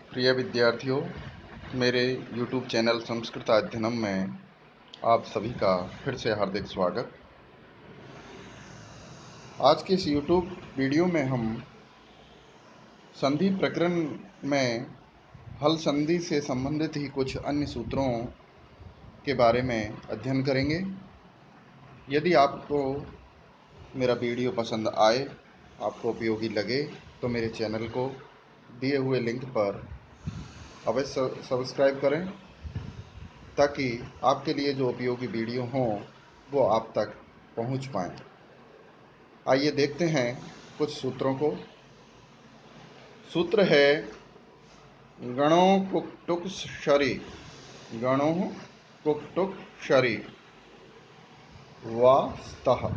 प्रिय विद्यार्थियों, मेरे YouTube चैनल संस्कृत अध्ययनम में आप सभी का फिर से हार्दिक स्वागत। आज के इस YouTube वीडियो में हम संधि प्रकरण में हल संधि से संबंधित ही कुछ अन्य सूत्रों के बारे में अध्ययन करेंगे। यदि आपको मेरा वीडियो पसंद आए, आपको उपयोगी लगे, तो मेरे चैनल को दिए हुए लिंक पर अवश्य सब्सक्राइब करें ताकि आपके लिए जो उपयोगी वीडियो हों वो आप तक पहुंच पाएं। आइए देखते हैं कुछ सूत्रों को। सूत्र है गणो कुक्टुक शरी, गणो कुक्टुक शरी वा स्तः।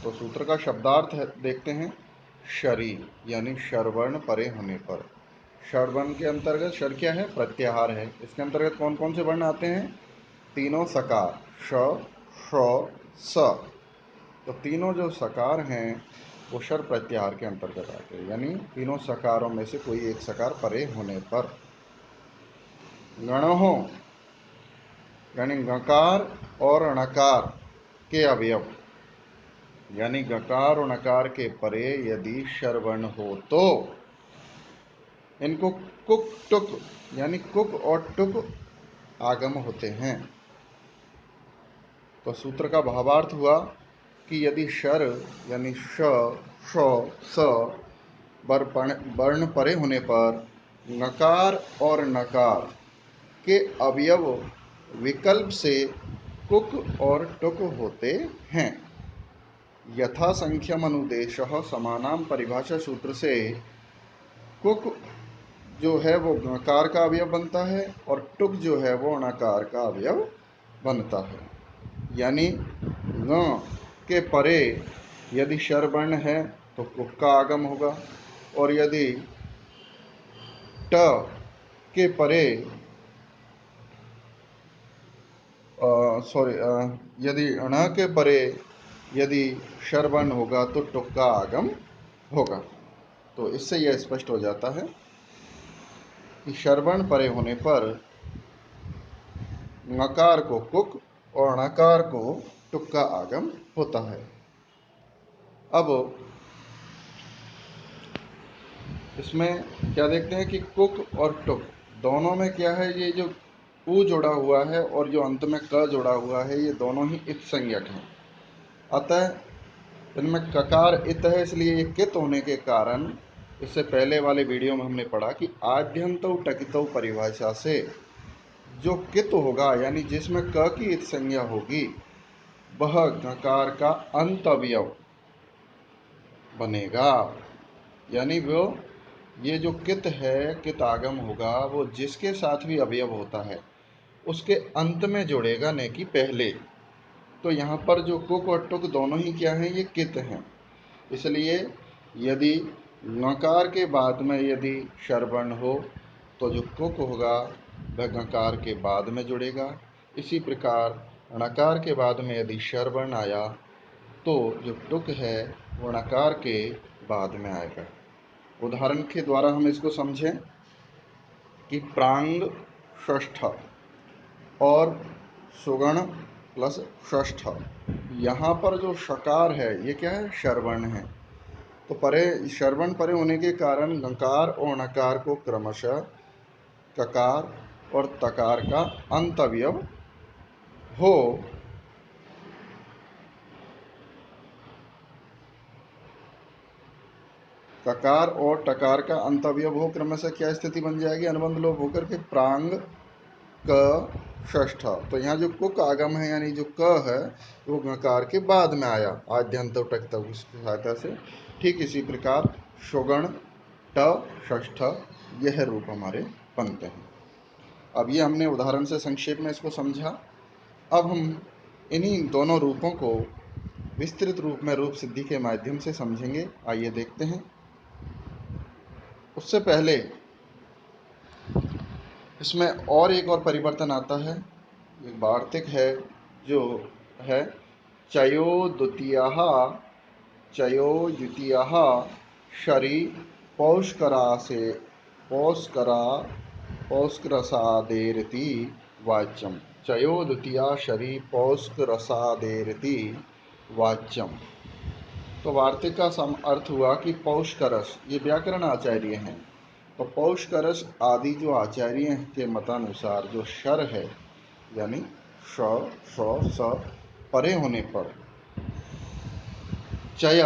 तो सूत्र का शब्दार्थ देखते हैं। शरी यानी शरवर्ण परे होने पर। शरवर्ण के अंतर्गत शर क्या है? प्रत्याहार है। इसके अंतर्गत कौन कौन से वर्ण आते हैं? तीनों सकार, श, श, स। तो तीनों जो सकार हैं वो शर प्रत्याहार के अंतर्गत आते हैं, यानी तीनों सकारों में से कोई एक सकार परे होने पर। गणो यानी गकार और णकार के अवयव, यानी गकार और नकार के परे यदि शरवर्ण हो तो इनको कुक टुक यानी कुक और टुक आगम होते हैं। तो सूत्र का भावार्थ हुआ कि यदि शर यानी श, श, स वर्ण परे होने पर नकार और नकार के अवयव विकल्प से कुक और टुक होते हैं। यथा संख्यम अनुदेशः समानाम परिभाषा सूत्र से कुक जो है वो णकार का अवयव बनता है और टुक जो है वो णकार का अवयव बनता है। यानी ङ के परे यदि शर वर्ण है तो कुक का आगम होगा, और यदि ट के परे यदि ण के परे यदि शर वर्ण होगा तो टुक का आगम होगा। तो इससे यह स्पष्ट हो जाता है कि शरवर्ण परे होने पर ङकार को कुक और णकार को टुक का आगम होता है। अब इसमें क्या देखते हैं कि कुक और टुक दोनों में क्या है, ये जो उ जुड़ा हुआ है और जो अंत में क जुड़ा हुआ है, ये दोनों ही इत संज्ञक हैं। अतः इनमें ककार इत है, इसलिए ये कित होने के कारण इससे पहले वाले वीडियो में हमने पढ़ा कि आद्यंतौ टकितौ परिभाषा से जो कित होगा, यानी जिसमें क की इत संज्ञा होगी, वह गकार का अंत अवयव बनेगा। यानी वो ये जो कित है, कित आगम होगा, वो जिसके साथ भी अवयव होता है उसके अंत में जुड़ेगा, न कि पहले। तो यहाँ पर जो कुक और टुक दोनों ही क्या हैं? ये कित हैं। इसलिए यदि ङकार के बाद में यदि शरवर्ण हो तो जो कुक होगा वह गकार के बाद में जुड़ेगा। इसी प्रकार णकार के बाद में यदि शरवर्ण आया तो जो टुक है वो णकार के बाद में आएगा। उदाहरण के द्वारा हम इसको समझें कि प्रांग षष्ठ और सुगण प्लस षष्ठ, यहाँ पर जो शकार है ये क्या है? शरवर्ण है। तो परे शरवर्ण परे होने के कारण गकार और णकार को क्रमशः ककार और तकार का अंत अवयव हो ककार और टकार का अंत अवयव हो, क्रमशः क्या स्थिति बन जाएगी? अनुबंध लोप होकर के प्रांग क षष्ठ। तो यहाँ जो कुक आगम है यानी जो क है वो गकार के बाद में आया आद्यंत टकतव की सहायता से। ठीक इसी प्रकार सुगण ट षष्ठ यह रूप हमारे बनते हैं। अब ये हमने उदाहरण से संक्षेप में इसको समझा। अब हम इन्हीं दोनों रूपों को विस्तृत रूप में रूप सिद्धि के माध्यम से समझेंगे। आइए देखते हैं। उससे पहले इसमें एक और परिवर्तन आता है, एक वार्तिक है जो है चयो द्वितीयः शरी पौष्करा से पौष्करसादेरिति वाच्यम। चयो द्वितीया शरी पौष्करसादेरिति वाच्यम। तो वार्तिक का अर्थ हुआ कि पौष्करस, ये व्याकरण आचार्य हैं, तो पौष्करस आदि जो आचार्य के मतानुसार जो शर है यानी श स परे होने पर चय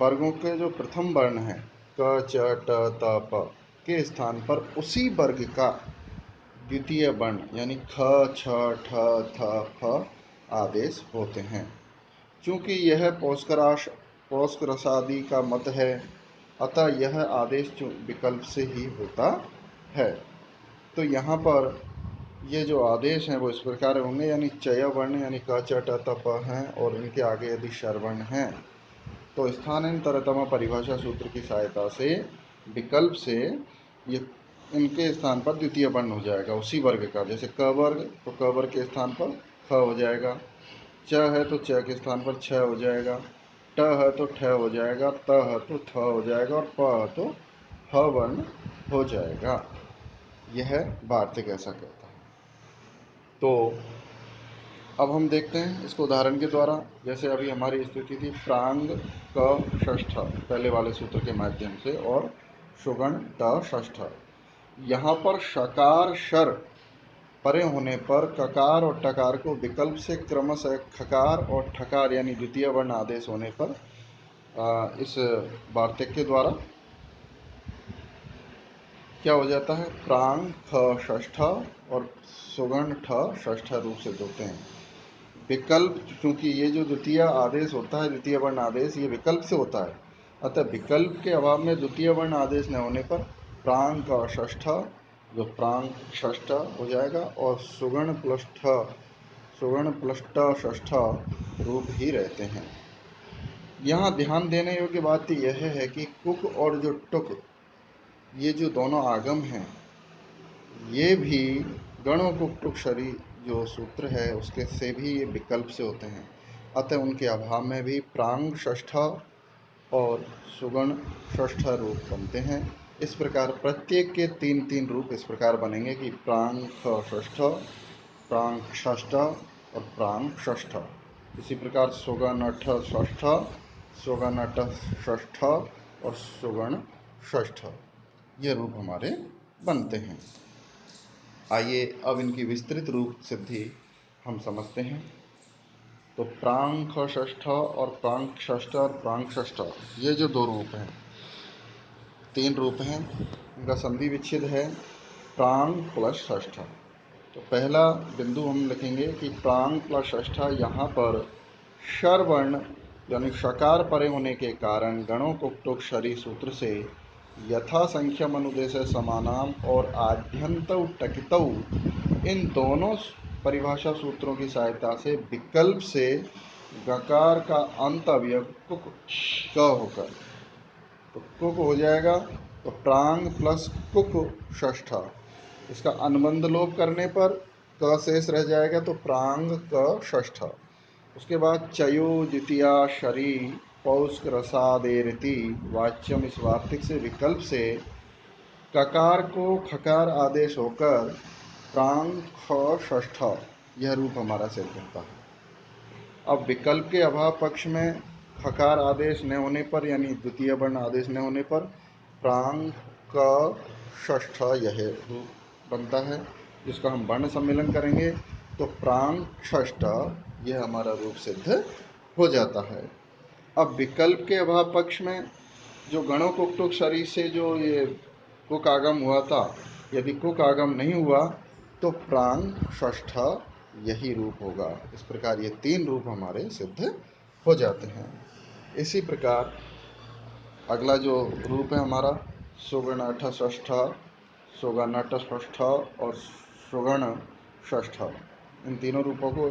वर्गों के जो प्रथम वर्ण है क च ट त प के स्थान पर उसी वर्ग का द्वितीय वर्ण यानी ख छ ठ थ फ आदेश होते हैं। चूँकि यह पौष्करसादि का मत है, अतः यह आदेश विकल्प से ही होता है। तो यहाँ पर ये जो आदेश हैं वो इस प्रकार होंगे, यानी चय वर्ण यानी क च ट त प हैं और इनके आगे यदि शर वर्ण हैं तो स्थानांतरतम परिभाषा सूत्र की सहायता से विकल्प से ये इनके स्थान पर द्वितीय वर्ण हो जाएगा उसी वर्ग का। जैसे क वर्ग तो क वर्ग के स्थान पर ख हो जाएगा, च है तो च के स्थान पर छ हो जाएगा, ट है तो ठ हो जाएगा, त है तो थ हो जाएगा और प है तो ह वर्ण हो जाएगा। यह वार्तिक ऐसा कहता है। तो अब हम देखते हैं इसको उदाहरण के द्वारा। जैसे अभी हमारी स्थिति थी प्रांग क षष्ठ पहले वाले सूत्र के माध्यम से और सुगण ट षष्ठ। यहाँ पर शकार शर परे होने पर ककार और टकार को विकल्प से क्रमशः खकार और ठकार यानी द्वितीय वर्ण आदेश होने पर इस वार्तिक के द्वारा क्या हो जाता है, प्रांग ख षष्ठ और सुगण ठ षष्ठ रूप से होते हैं। विकल्प, चूंकि ये जो द्वितीय आदेश होता है, द्वितीय वर्ण आदेश, ये विकल्प से होता है, अतः विकल्प के अभाव में द्वितीय वर्ण आदेश न होने पर प्रांग का षष्ठ जो प्रांग षष्ठ हो जाएगा और सुगण प्लस ट षष्ठ रूप ही रहते हैं। यहाँ ध्यान देने योग्य बात यह है कि कुक और जो टुक ये जो दोनों आगम हैं ये भी गणों कुक टुक शरी जो सूत्र है उसके से भी ये विकल्प से होते हैं, अतः उनके अभाव में भी प्रांग षष्ठ और सुगण षष्ठ रूप बनते हैं। इस प्रकार प्रत्येक के तीन तीन रूप इस प्रकार बनेंगे कि प्रांग षष्ठ, प्रांग षष्ठ और प्रांग षष्ठ। इसी प्रकार सुगण षष्ठ, सुगण षष्ठ और सुगण षष्ठ ये रूप हमारे बनते हैं। आइए अब इनकी विस्तृत रूप सिद्धि हम समझते हैं। तो प्रांग षष्ठ और प्रांग षष्ठ और प्रांग षष्ठ ये जो दो रूप हैं, तीन रूप हैं, इनका संधि विच्छेद है प्रांग प्लस षष्ठ। तो पहला बिंदु हम लिखेंगे कि प्रांग प्लस षष्ठ, यहाँ पर शर वर्ण यानी शकार परे होने के कारण गणों कुक्टुक शरी सूत्र से यथा संख्यम अनुदेश समानाम और आद्यंतौ टकितौ इन दोनों परिभाषा सूत्रों की सहायता से विकल्प से गकार का अंत अवयव कुक क होकर तो कुक हो जाएगा। तो प्रांग प्लस कुक षष्ठ, इसका अनुबंध लोप करने पर क शेष रह जाएगा तो प्रांग क षष्ठ। उसके बाद चयो द्वितीया शरी पौष्करसादेरिति वाच्यम, इस वार्तिक से विकल्प से ककार को खकार आदेश होकर प्रांग ख षष्ठ यह रूप हमारा सिद्ध होता है। अब विकल्प के अभाव पक्ष में खकार आदेश न होने पर यानी द्वितीय वर्ण आदेश न होने पर प्रांग क षष्ठ यह रूप बनता है, जिसका हम वर्ण सम्मेलन करेंगे तो प्रांग षष्ठ यह हमारा रूप सिद्ध हो जाता है। अब विकल्प के अभाव पक्ष में जो गणों कुक्टुक शरीर से जो ये कुक आगम हुआ था, यदि कुक आगम नहीं हुआ तो प्रांग षष्ठ यही रूप होगा। इस प्रकार ये तीन रूप हमारे सिद्ध हो जाते हैं। इसी प्रकार अगला जो रूप है हमारा सुगण षष्ठ, सुगण षष्ठ और सुगण षष्ठ, इन तीनों रूपों को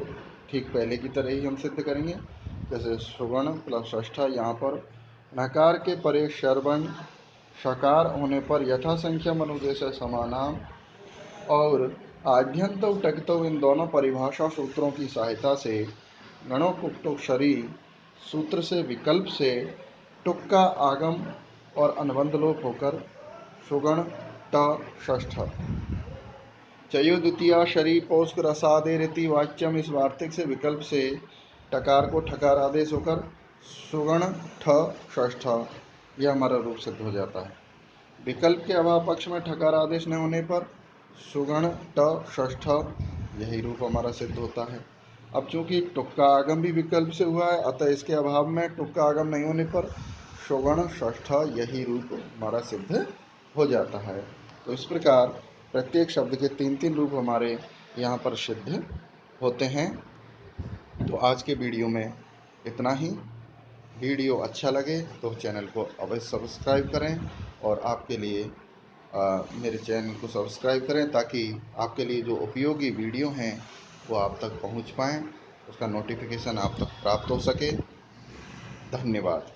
ठीक पहले की तरह ही हम सिद्ध करेंगे। जैसे सुगण प्लस षष्ठ, यहाँ पर नकार के परे शर्वण शकार होने पर यथा संख्या अनुदेश समानाम और आद्यंतौ टकितौ इन दोनों परिभाषा सूत्रों की सहायता से गणों कुक्टुक शरी सूत्र से विकल्प से टुक का आगम और अनुबंध लोप होकर सुगण ट षष्ठ। चयो द्वितीया शरी पौष्क रसादेरिति वाच्यम। इस वार्तिक से विकल्प से टकार को ठकार आदेश होकर सुगण ठ षष्ठ, यह हमारा रूप सिद्ध हो जाता है। विकल्प के अभाव पक्ष में ठकार आदेश न होने पर सुगण ट षष्ठ, यही रूप हमारा सिद्ध होता है। अब चूंकि टुक्का आगम भी विकल्प से हुआ है, अतः इसके अभाव में टुक्का आगम नहीं होने पर सुगण षष्ठ, यही रूप हमारा सिद्ध हो जाता है। तो इस प्रकार प्रत्येक शब्द के 3-3 रूप हमारे यहाँ पर सिद्ध होते हैं। तो आज के वीडियो में इतना ही। वीडियो अच्छा लगे तो चैनल को अवश्य सब्सक्राइब करें और आपके लिए मेरे चैनल को सब्सक्राइब करें, ताकि आपके लिए जो उपयोगी वीडियो हैं वो आप तक पहुंच पाएँ, उसका नोटिफिकेशन आप तक प्राप्त हो सके। धन्यवाद।